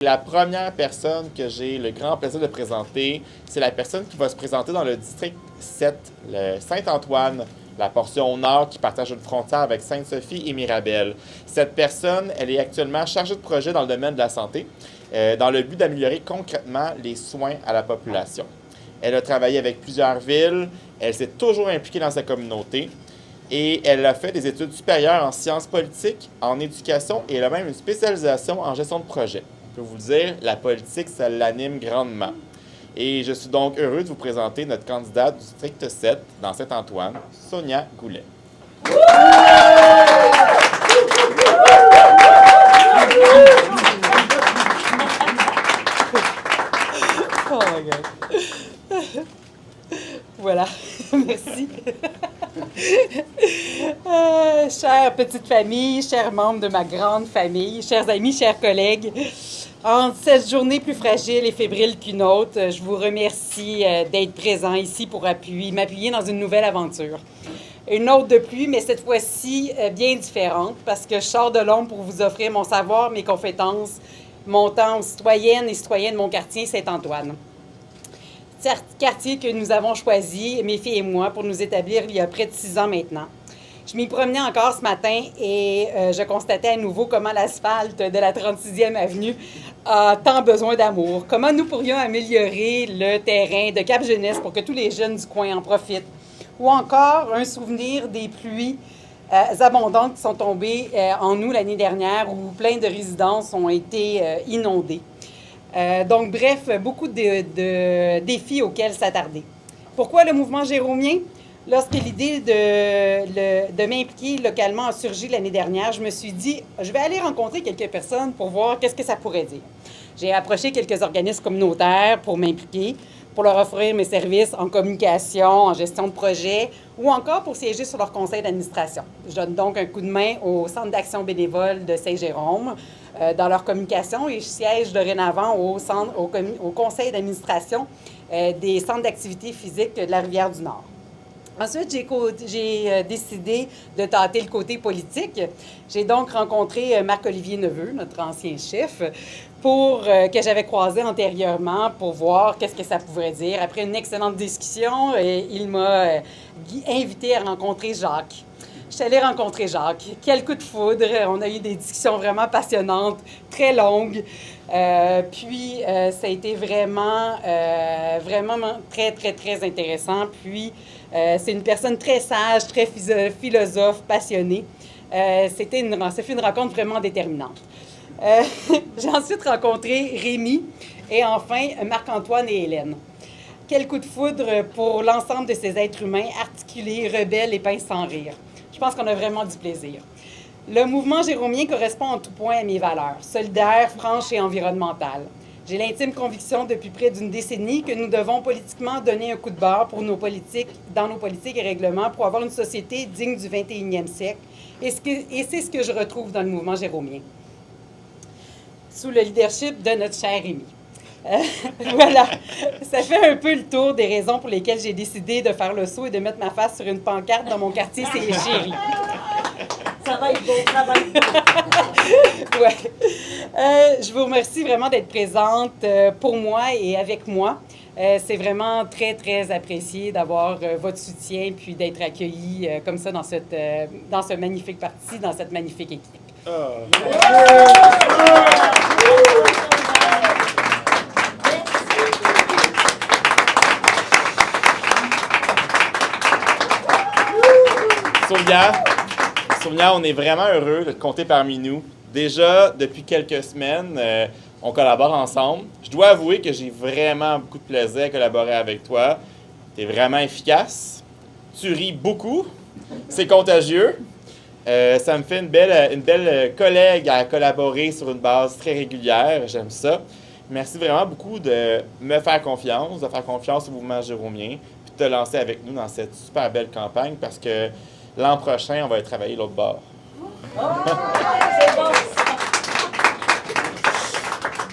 La première personne que j'ai le grand plaisir de présenter, c'est la personne qui va se présenter dans le district 7, le Saint-Antoine, la portion nord qui partage une frontière avec Sainte-Sophie et Mirabel. Cette personne, elle est actuellement chargée de projet dans le domaine de la santé, dans le but d'améliorer concrètement les soins à la population. Elle a travaillé avec plusieurs villes, elle s'est toujours impliquée dans sa communauté et elle a fait des études supérieures en sciences politiques, en éducation et elle a même une spécialisation en gestion de projet. Je peux vous le dire, la politique, ça l'anime grandement. Et je suis donc heureux de vous présenter notre candidate du district 7 dans Saint-Antoine, Sonia Goulet. Oh my God. Voilà, merci. Chère petite famille, chers membres de ma grande famille, chers amis, chers collègues, en cette journée plus fragile et fébrile qu'une autre, je vous remercie d'être présent ici pour m'appuyer dans une nouvelle aventure. Une autre de plus, mais cette fois-ci bien différente, parce que je sors de l'ombre pour vous offrir mon savoir, mes compétences, mon temps aux citoyennes et citoyens de mon quartier Saint-Antoine. Quartier que nous avons choisi, mes filles et moi, pour nous établir il y a près de 6 ans maintenant. Je m'y promenais encore ce matin et je constatais à nouveau comment l'asphalte de la 36e avenue a tant besoin d'amour. Comment nous pourrions améliorer le terrain de Cap-Jeunesse pour que tous les jeunes du coin en profitent. Ou encore un souvenir des pluies abondantes qui sont tombées en nous l'année dernière où plein de résidences ont été inondées. Donc, bref, beaucoup de défis auxquels s'attarder. Pourquoi le mouvement jérômien? Lorsque l'idée de m'impliquer localement a surgi l'année dernière, je me suis dit, je vais aller rencontrer quelques personnes pour voir qu'est-ce que ça pourrait dire. J'ai approché quelques organismes communautaires pour m'impliquer, pour leur offrir mes services en communication, en gestion de projet ou encore pour siéger sur leur conseil d'administration. Je donne donc un coup de main au Centre d'action bénévole de Saint-Jérôme dans leur communication et je siège dorénavant au conseil d'administration des centres d'activité physique de la Rivière-du-Nord. Ensuite, j'ai décidé de tâter le côté politique. J'ai donc rencontré Marc-Olivier Neveu, notre ancien chef, que j'avais croisé antérieurement pour voir qu'est-ce que ça pouvait dire. Après une excellente discussion, il m'a invité à rencontrer Jacques. Je suis allée rencontrer Jacques. Quel coup de foudre! On a eu des discussions vraiment passionnantes, très longues. Puis, ça a été vraiment très, très, très intéressant. Puis, c'est une personne très sage, très philosophe, passionnée. Ça fait une rencontre vraiment déterminante. J'ai ensuite rencontré Rémi et enfin Marc-Antoine et Hélène. Quel coup de foudre pour l'ensemble de ces êtres humains articulés, rebelles et pinces sans rire. Je pense qu'on a vraiment du plaisir. Le mouvement jérômien correspond en tout point à mes valeurs, solidaires, franches et environnementales. J'ai l'intime conviction depuis près d'une décennie que nous devons politiquement donner un coup de barre dans nos politiques et règlements pour avoir une société digne du 21e siècle. Et c'est ce que je retrouve dans le mouvement jérômien, sous le leadership de notre cher Rémi. Voilà, ça fait un peu le tour des raisons pour lesquelles j'ai décidé de faire le saut et de mettre ma face sur une pancarte dans mon quartier, c'est chéri. Ça va être beau, ça va être beau. Ouais. Je vous remercie vraiment d'être présente pour moi et avec moi. C'est vraiment très, très apprécié d'avoir votre soutien puis d'être accueilli comme ça dans ce magnifique parti, dans cette magnifique équipe. Oh. Sonia, on est vraiment heureux de te compter parmi nous. Déjà, depuis quelques semaines, on collabore ensemble. Je dois avouer que j'ai vraiment beaucoup de plaisir à collaborer avec toi. Tu es vraiment efficace. Tu ris beaucoup. C'est contagieux. Ça me fait une belle collègue à collaborer sur une base très régulière. J'aime ça. Merci vraiment beaucoup de me faire confiance, de faire confiance au mouvement jérômien, puis de te lancer avec nous dans cette super belle campagne parce que l'an prochain, on va travailler l'autre bord. Oh, c'est bon!